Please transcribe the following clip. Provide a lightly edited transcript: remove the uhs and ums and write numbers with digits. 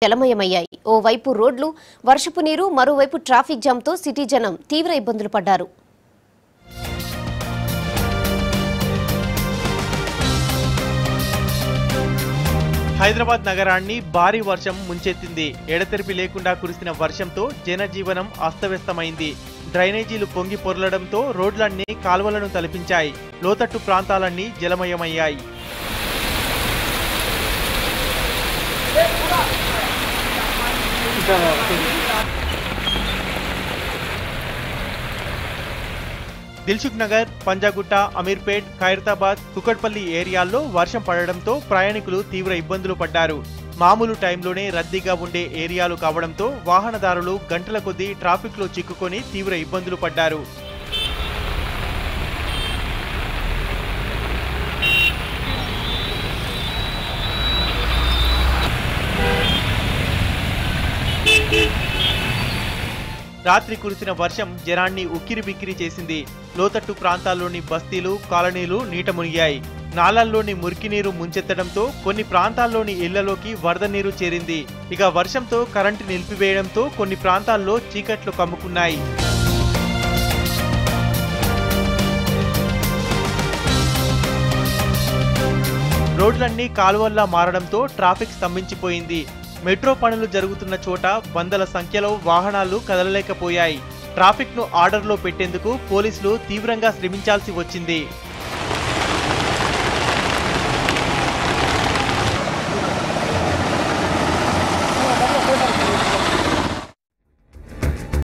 జలమయమయ్యాయి. ఓవైపు రోడ్లు, వర్షపు నీరు, మరోవైపు ట్రాఫిక్ జామ్తో సిటీ జనం తీవ్ర ఇబ్బందులు పడ్డారు. హైదరాబాద్ నగరాన్ని భారీ వర్షం ముంచెత్తింది. ఎడతెరిపి లేకుండా కురిసిన వర్షంతో జనజీవనం అస్తవ్యస్తమైంది. డ్రైనేజీలు పొంగి పొర్లడంతో రోడ్లన్నీ కాల్వలను తలపించాయి. లోతట్టు ప్రాంతాలన్నీ జలమయమయ్యాయి. దిల్సుఖ్ నగర్, పంజాగుట్ట, అమీర్పేట్, ఖైరతాబాద్, కుకట్పల్లి ఏరియాల్లో వర్షం పడడంతో ప్రయాణికులు తీవ్ర ఇబ్బందులు పడ్డారు. మామూలు టైంలోనే రద్దీగా ఉండే ఏరియాలు కావడంతో వాహనదారులు గంటల కొద్దీ ట్రాఫిక్లో చిక్కుకొని తీవ్ర ఇబ్బందులు పడ్డారు. రాత్రి కురిసిన వర్షం జనాన్ని ఉక్కిరిబిక్కిరి చేసింది. లోతట్టు ప్రాంతాల్లోని బస్తీలు, కాలనీలు నీట మునిగాయి. నాలల్లోని మురికి నీరు ముంచెత్తడంతో కొన్ని ప్రాంతాల్లోని ఇళ్లలోకి వరద నీరు చేరింది. ఇక వర్షంతో కరెంటు నిలిపివేయడంతో కొన్ని ప్రాంతాల్లో చీకట్లు కమ్ముకున్నాయి. రోడ్లన్నీ కాలువల్లా మారడంతో ట్రాఫిక్ స్తంభించిపోయింది. మెట్రో పనులు జరుగుతున్న చోట వందల సంఖ్యలో వాహనాలు కదలలేకపోయాయి. ట్రాఫిక్ను ఆర్డర్లో పెట్టేందుకు పోలీసులు తీవ్రంగా శ్రమించాల్సి వచ్చింది.